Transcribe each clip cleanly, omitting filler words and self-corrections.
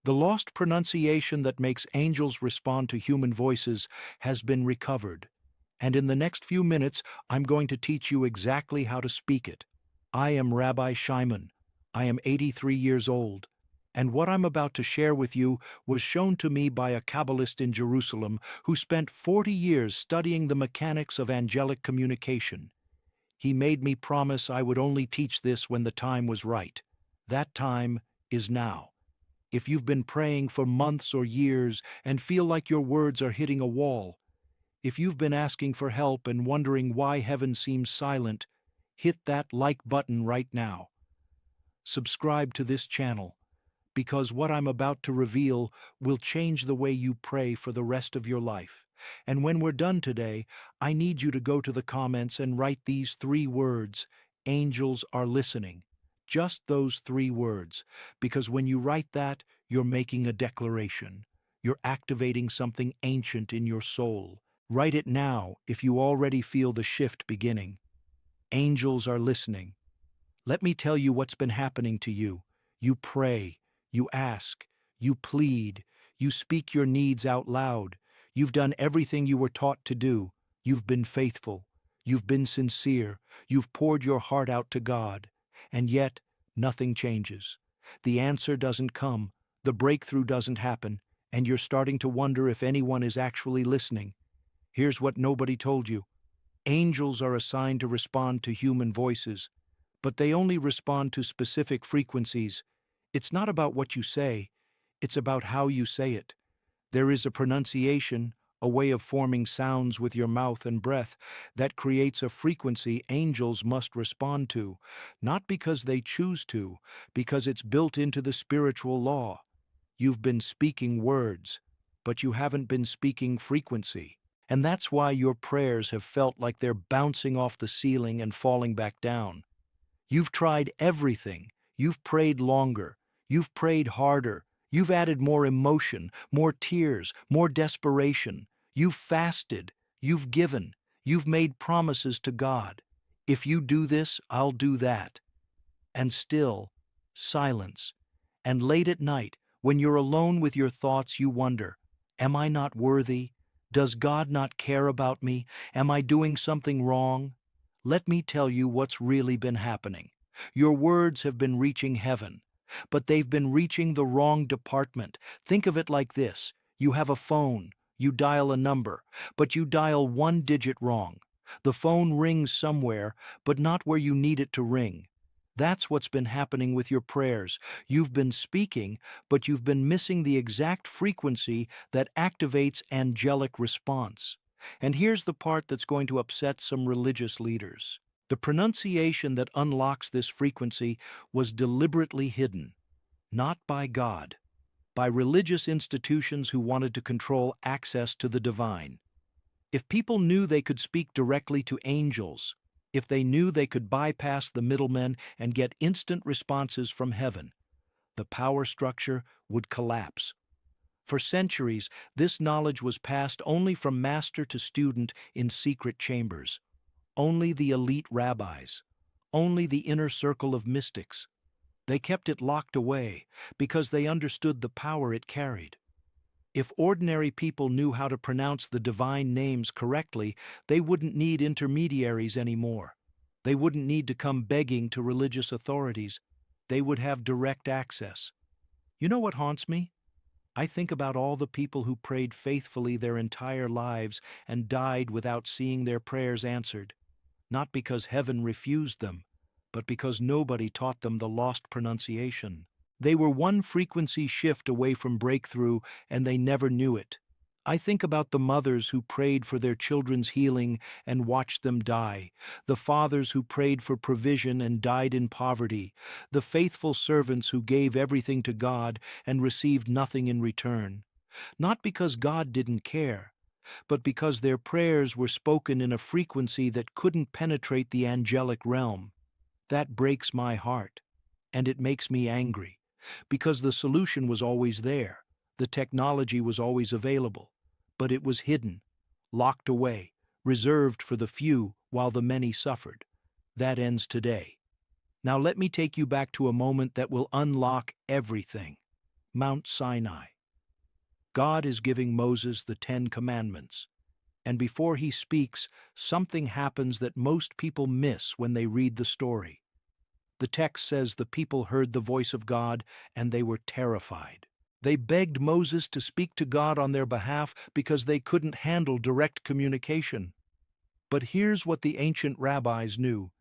The lost pronunciation that makes angels respond to human voices has been recovered, and in the next few minutes I'm going to teach you exactly how to speak it. I am Rabbi Shimon. I am 83 years old, and what I'm about to share with you was shown to me by a Kabbalist in Jerusalem who spent 40 years studying the mechanics of angelic communication. He made me promise I would only teach this when the time was right. That time is now. If you've been praying for months or years and feel like your words are hitting a wall, if you've been asking for help and wondering why heaven seems silent, hit that like button right now. Subscribe to this channel, because what I'm about to reveal will change the way you pray for the rest of your life. And when we're done today, I need you to go to the comments and write these 3 words: angels are listening. Just those 3 words, because when you write that, you're making a declaration. You're activating something ancient in your soul. Write it now if you already feel the shift beginning. Angels are listening. Let me tell you what's been happening to you. You pray, you ask, you plead, you speak your needs out loud. You've done everything you were taught to do. You've been faithful. You've been sincere. You've poured your heart out to God. And yet, nothing changes. The answer doesn't come. The breakthrough doesn't happen. And you're starting to wonder if anyone is actually listening. Here's what nobody told you. Angels are assigned to respond to human voices, but they only respond to specific frequencies. It's not about what you say, it's about how you say it. There is a pronunciation, a way of forming sounds with your mouth and breath that creates a frequency angels must respond to, not because they choose to, because it's built into the spiritual law. You've been speaking words, but you haven't been speaking frequency. And that's why your prayers have felt like they're bouncing off the ceiling and falling back down. You've tried everything. You've prayed longer. You've prayed harder. You've added more emotion, more tears, more desperation. You've fasted. You've given. You've made promises to God. If you do this, I'll do that. And still, silence. And late at night, when you're alone with your thoughts, you wonder, am I not worthy? Does God not care about me? Am I doing something wrong? Let me tell you what's really been happening. Your words have been reaching heaven, but they've been reaching the wrong department. Think of it like this. You have a phone, you dial a number, but you dial 1 digit wrong. The phone rings somewhere, but not where you need it to ring. That's what's been happening with your prayers. You've been speaking, but you've been missing the exact frequency that activates angelic response. And here's the part that's going to upset some religious leaders. The pronunciation that unlocks this frequency was deliberately hidden, not by God, by religious institutions who wanted to control access to the divine. If people knew they could speak directly to angels, if they knew they could bypass the middlemen and get instant responses from heaven, the power structure would collapse. For centuries, this knowledge was passed only from master to student in secret chambers. Only the elite rabbis, only the inner circle of mystics. They kept it locked away because they understood the power it carried. If ordinary people knew how to pronounce the divine names correctly, they wouldn't need intermediaries anymore. They wouldn't need to come begging to religious authorities. They would have direct access. You know what haunts me? I think about all the people who prayed faithfully their entire lives and died without seeing their prayers answered, not because heaven refused them, but because nobody taught them the lost pronunciation. They were one frequency shift away from breakthrough, and they never knew it. I think about the mothers who prayed for their children's healing and watched them die, the fathers who prayed for provision and died in poverty, the faithful servants who gave everything to God and received nothing in return. Not because God didn't care, but because their prayers were spoken in a frequency that couldn't penetrate the angelic realm. That breaks my heart, and it makes me angry, because the solution was always there, the technology was always available, but it was hidden, locked away, reserved for the few while the many suffered. That ends today. Now let me take you back to a moment that will unlock everything. Mount Sinai. God is giving Moses the Ten Commandments. And before he speaks, something happens that most people miss when they read the story. The text says the people heard the voice of God and they were terrified. They begged Moses to speak to God on their behalf because they couldn't handle direct communication. But here's what the ancient rabbis knew.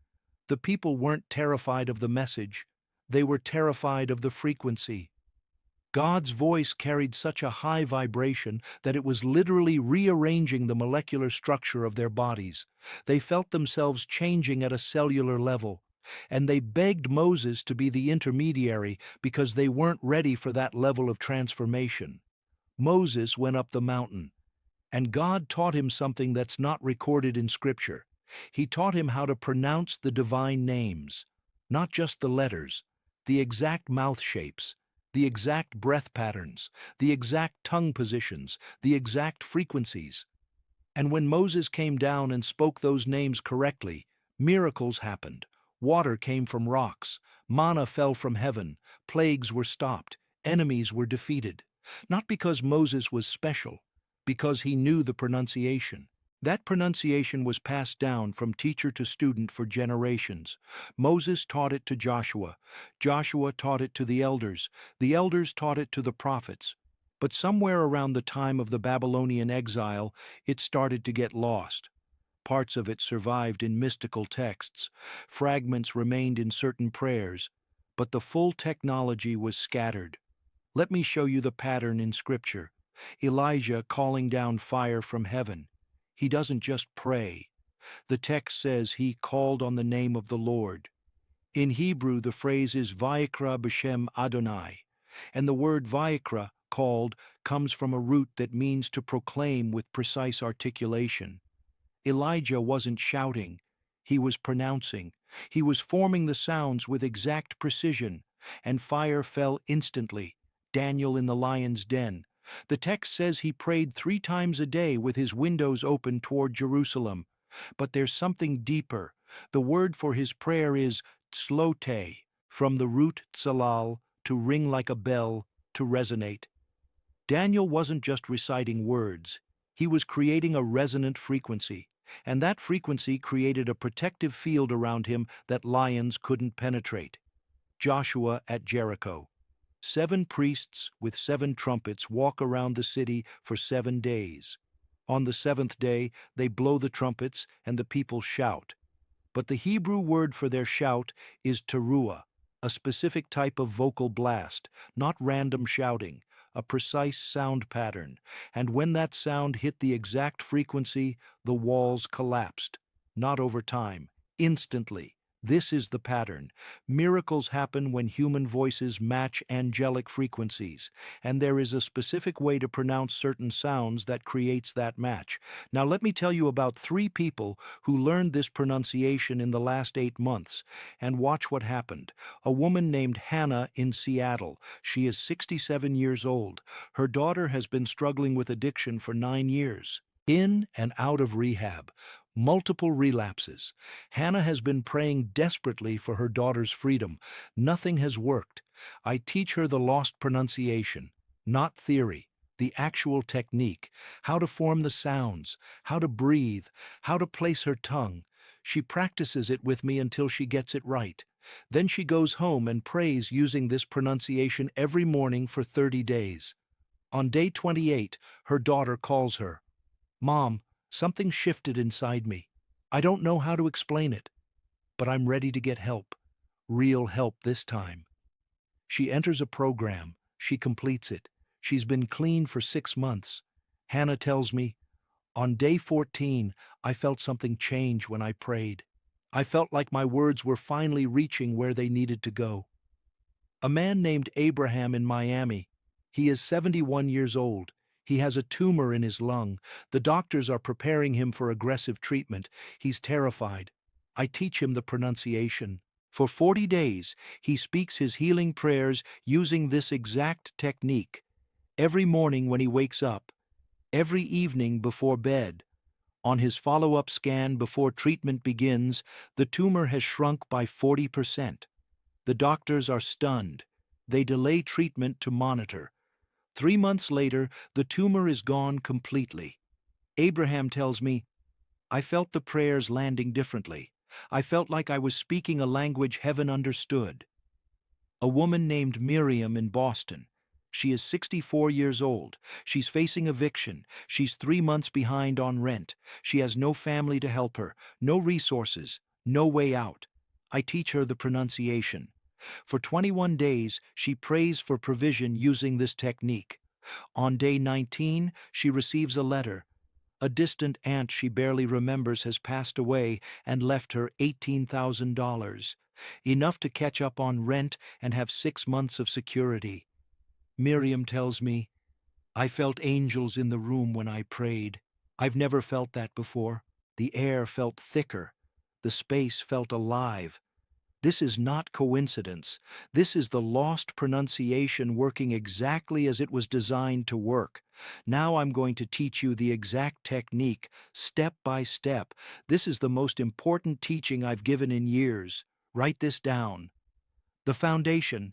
The people weren't terrified of the message, they were terrified of the frequency. God's voice carried such a high vibration that it was literally rearranging the molecular structure of their bodies. They felt themselves changing at a cellular level, and they begged Moses to be the intermediary because they weren't ready for that level of transformation. Moses went up the mountain, and God taught him something that's not recorded in Scripture. He taught him how to pronounce the divine names, not just the letters, the exact mouth shapes, the exact breath patterns, the exact tongue positions, the exact frequencies. And when Moses came down and spoke those names correctly, miracles happened. Water came from rocks, manna fell from heaven, plagues were stopped, enemies were defeated. Not because Moses was special, because he knew the pronunciation. That pronunciation was passed down from teacher to student for generations. Moses taught it to Joshua. Joshua taught it to the elders. The elders taught it to the prophets. But somewhere around the time of the Babylonian exile, it started to get lost. Parts of it survived in mystical texts. Fragments remained in certain prayers. But the full technology was scattered. Let me show you the pattern in Scripture. Elijah calling down fire from heaven. He doesn't just pray. The text says he called on the name of the Lord. In Hebrew, the phrase is Vayikra b'Shem Adonai, and the word Vayikra, called, comes from a root that means to proclaim with precise articulation. Elijah wasn't shouting, he was pronouncing. He was forming the sounds with exact precision, and fire fell instantly. Daniel in the lion's den. The text says he prayed 3 times a day with his windows open toward Jerusalem. But there's something deeper. The word for his prayer is tzlote, from the root tzalal, to ring like a bell, to resonate. Daniel wasn't just reciting words. He was creating a resonant frequency, and that frequency created a protective field around him that lions couldn't penetrate. Joshua at Jericho. 7 priests with 7 trumpets walk around the city for 7 days. On the 7th day, they blow the trumpets and the people shout. But the Hebrew word for their shout is teruah, a specific type of vocal blast, not random shouting, a precise sound pattern. And when that sound hit the exact frequency, the walls collapsed. Not over time, instantly. This is the pattern. Miracles happen when human voices match angelic frequencies, and there is a specific way to pronounce certain sounds that creates that match. Now let me tell you about 3 people who learned this pronunciation in the last 8 months, and watch what happened. A woman named Hannah in Seattle. She is 67 years old. Her daughter has been struggling with addiction for 9 years. In and out of rehab. Multiple relapses. Hannah has been praying desperately for her daughter's freedom. Nothing has worked. I teach her the lost pronunciation, not theory, the actual technique, how to form the sounds, how to breathe, how to place her tongue. She practices it with me until she gets it right. Then she goes home and prays using this pronunciation every morning for 30 days. On day 28, her daughter calls her. "Mom, something shifted inside me. I don't know how to explain it, but I'm ready to get help. Real help this time." She enters a program. She completes it. She's been clean for 6 months. Hannah tells me, "On day 14, I felt something change when I prayed. I felt like my words were finally reaching where they needed to go." A man named Abraham in Miami. He is 71 years old. He has a tumor in his lung. The doctors are preparing him for aggressive treatment. He's terrified. I teach him the pronunciation. For 40 days, he speaks his healing prayers using this exact technique. Every morning when he wakes up, every evening before bed. On his follow-up scan before treatment begins, the tumor has shrunk by 40%. The doctors are stunned. They delay treatment to monitor. 3 months later, the tumor is gone completely. Abraham tells me, I felt the prayers landing differently. I felt like I was speaking a language heaven understood. A woman named Miriam in Boston. She is 64 years old. She's facing eviction. She's 3 months behind on rent. She has no family to help her, no resources, no way out. I teach her the pronunciation. For 21 days, she prays for provision using this technique. On day 19, she receives a letter. A distant aunt she barely remembers has passed away and left her $18,000, enough to catch up on rent and have 6 months of security. Miriam tells me, I felt angels in the room when I prayed. I've never felt that before. The air felt thicker. The space felt alive. This is not coincidence. This is the lost pronunciation working exactly as it was designed to work. Now I'm going to teach you the exact technique, step by step. This is the most important teaching I've given in years. Write this down. The foundation.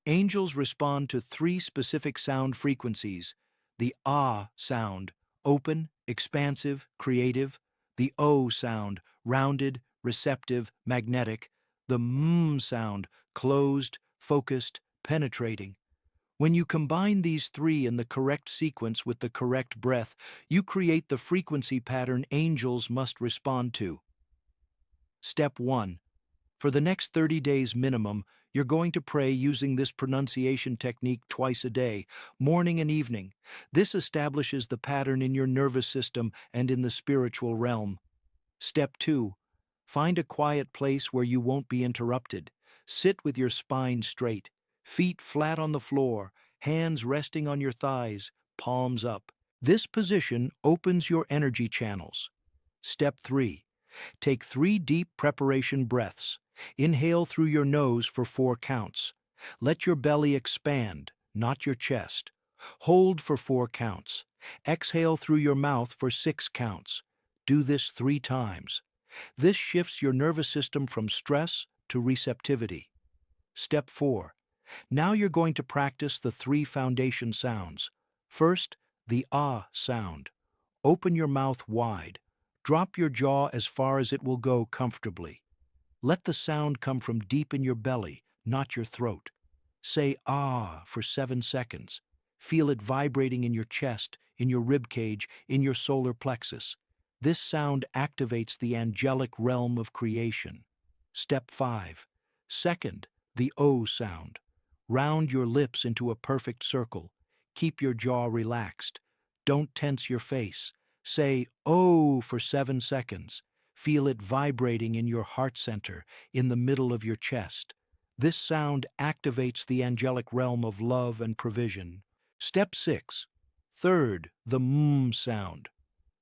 Angels respond to 3 specific sound frequencies. The ah sound, open, expansive, creative. The o sound, rounded, receptive, magnetic. The sound, closed, focused, penetrating. When you combine these 3 in the correct sequence with the correct breath, you create the frequency pattern angels must respond to. Step 1. For the next 30 days minimum, you're going to pray using this pronunciation technique twice a day, morning and evening. This establishes the pattern in your nervous system and in the spiritual realm. Step 2. Find a quiet place where you won't be interrupted. Sit with your spine straight, feet flat on the floor, hands resting on your thighs, palms up. This position opens your energy channels. Step 3. Take 3 deep preparation breaths. Inhale through your nose for 4 counts. Let your belly expand, not your chest. Hold for 4 counts. Exhale through your mouth for 6 counts. Do this 3 times. This shifts your nervous system from stress to receptivity. Step 4. Now you're going to practice the 3 foundation sounds. First, the ah sound. Open your mouth wide. Drop your jaw as far as it will go comfortably. Let the sound come from deep in your belly, not your throat. Say ah for 7 seconds. Feel it vibrating in your chest, in your rib cage, in your solar plexus. This sound activates the angelic realm of creation. Step 5. Second, the O sound. Round your lips into a perfect circle. Keep your jaw relaxed. Don't tense your face. Say oh for 7 seconds. Feel it vibrating in your heart center, in the middle of your chest. This sound activates the angelic realm of love and provision. Step 6. Third, the sound.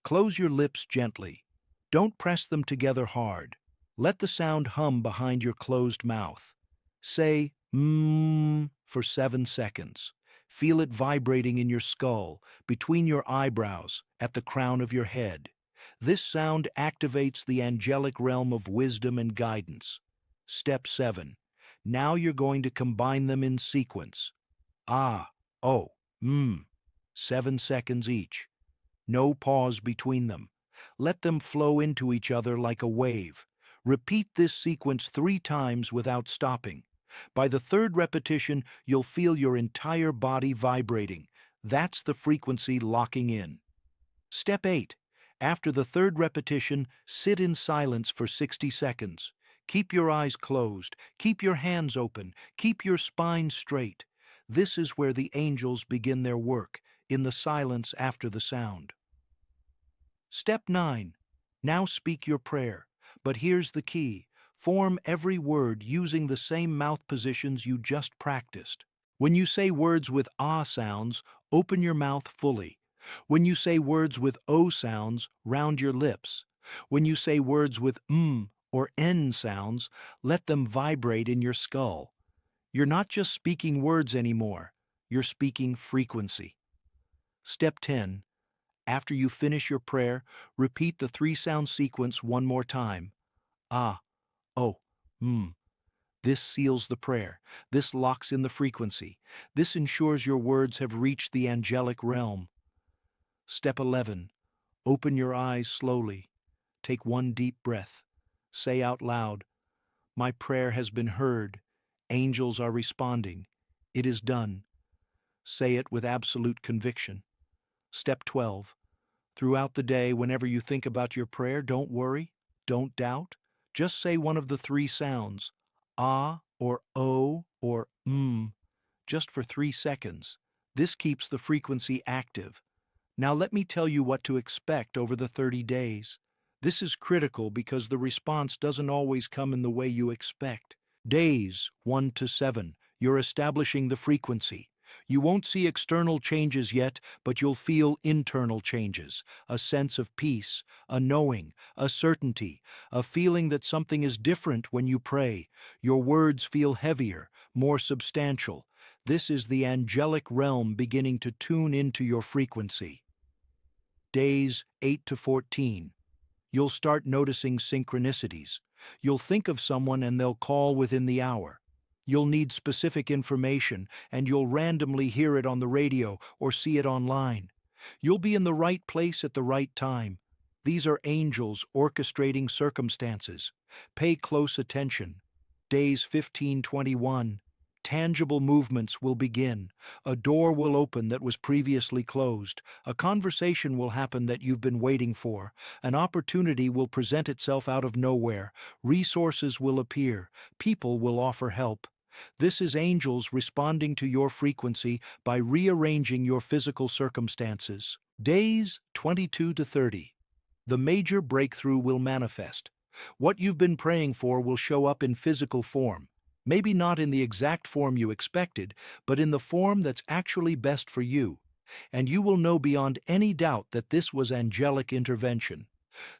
Close your lips gently. Don't press them together hard. Let the sound hum behind your closed mouth. Say for 7 seconds. Feel it vibrating in your skull, between your eyebrows, at the crown of your head. This sound activates the angelic realm of wisdom and guidance. Step 7. Now you're going to combine them in sequence. Ah, oh, 7 seconds each. No pause between them. Let them flow into each other like a wave. Repeat this sequence 3 times without stopping. By the 3rd repetition, you'll feel your entire body vibrating. That's the frequency locking in. Step 8. After the 3rd repetition, sit in silence for 60 seconds. Keep your eyes closed. Keep your hands open. Keep your spine straight. This is where the angels begin their work, in the silence after the sound. Step 9. Now speak your prayer. But here's the key. Form every word using the same mouth positions you just practiced. When you say words with ah sounds, open your mouth fully. When you say words with o sounds, round your lips. When you say words with or n sounds, let them vibrate in your skull. You're not just speaking words anymore. You're speaking frequency. Step 10. After you finish your prayer, repeat the 3 sound sequence one more time. Ah, oh, This seals the prayer. This locks in the frequency. This ensures your words have reached the angelic realm. Step 11. Open your eyes slowly. Take one deep breath. Say out loud, "My prayer has been heard. Angels are responding. It is done." Say it with absolute conviction. Step 12. Throughout the day, whenever you think about your prayer, don't worry, don't doubt. Just say one of the three sounds, ah or oh or just for 3 seconds. This keeps the frequency active. Now let me tell you what to expect over the 30 days. This is critical because the response doesn't always come in the way you expect. Days 1 to 7, you're establishing the frequency. You won't see external changes yet, but you'll feel internal changes, a sense of peace, a knowing, a certainty, a feeling that something is different when you pray. Your words feel heavier, more substantial. This is the angelic realm beginning to tune into your frequency. Days 8 to 14. You'll start noticing synchronicities. You'll think of someone and they'll call within the hour. You'll need specific information and you'll randomly hear it on the radio or see it online. You'll be in the right place at the right time. These are angels orchestrating circumstances. Pay close attention. Days 15-21. Tangible movements will begin. A door will open that was previously closed. A conversation will happen that you've been waiting for. An opportunity will present itself out of nowhere. Resources will appear. People will offer help. This is angels responding to your frequency by rearranging your physical circumstances. Days 22 to 30. The major breakthrough will manifest. What you've been praying for will show up in physical form. Maybe not in the exact form you expected, but in the form that's actually best for you. And you will know beyond any doubt that this was angelic intervention.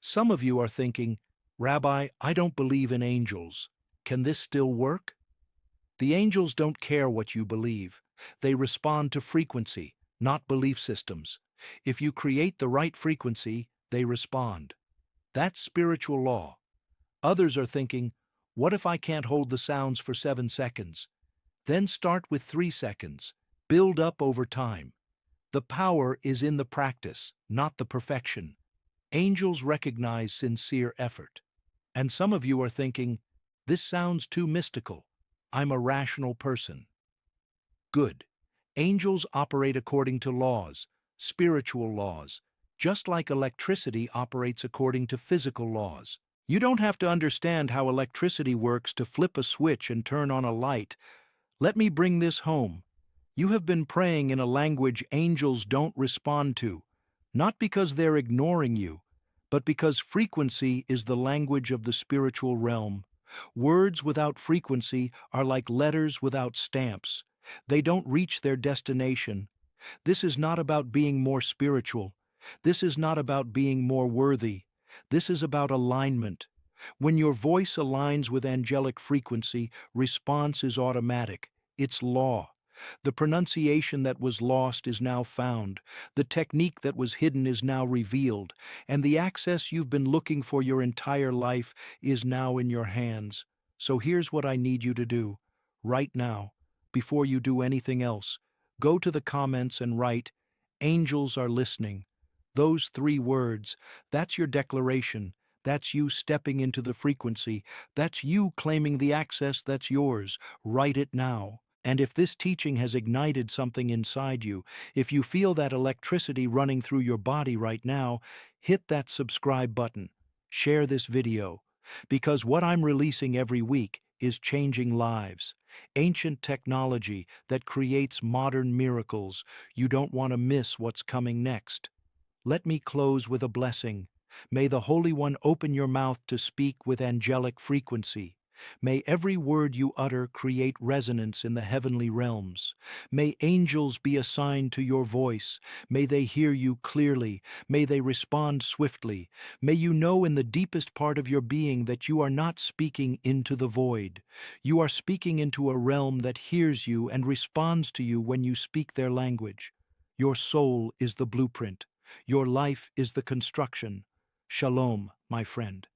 Some of you are thinking, "Rabbi, I don't believe in angels. Can this still work?" The angels don't care what you believe. They respond to frequency, not belief systems. If you create the right frequency, they respond. That's spiritual law. Others are thinking, "What if I can't hold the sounds for 7 seconds?" Then start with 3 seconds. Build up over time. The power is in the practice, not the perfection. Angels recognize sincere effort. And some of you are thinking, "This sounds too mystical. I'm a rational person." Good. Angels operate according to laws, spiritual laws, just like electricity operates according to physical laws. You don't have to understand how electricity works to flip a switch and turn on a light. Let me bring this home. You have been praying in a language angels don't respond to, not because they're ignoring you, but because frequency is the language of the spiritual realm. Words without frequency are like letters without stamps. They don't reach their destination. This is not about being more spiritual. This is not about being more worthy. This is about alignment. When your voice aligns with angelic frequency, response is automatic. It's law. The pronunciation that was lost is now found. The technique that was hidden is now revealed. And the access you've been looking for your entire life is now in your hands. So here's what I need you to do. Right now, before you do anything else, go to the comments and write, "Angels are listening." Those 3 words, that's your declaration. That's you stepping into the frequency. That's you claiming the access that's yours. Write it now. And if this teaching has ignited something inside you, if you feel that electricity running through your body right now, hit that subscribe button. Share this video. Because what I'm releasing every week is changing lives. Ancient technology that creates modern miracles. You don't want to miss what's coming next. Let me close with a blessing. May the Holy One open your mouth to speak with angelic frequency. May every word you utter create resonance in the heavenly realms. May angels be assigned to your voice. May they hear you clearly. May they respond swiftly. May you know in the deepest part of your being that you are not speaking into the void. You are speaking into a realm that hears you and responds to you when you speak their language. Your soul is the blueprint. Your life is the construction. Shalom, my friend.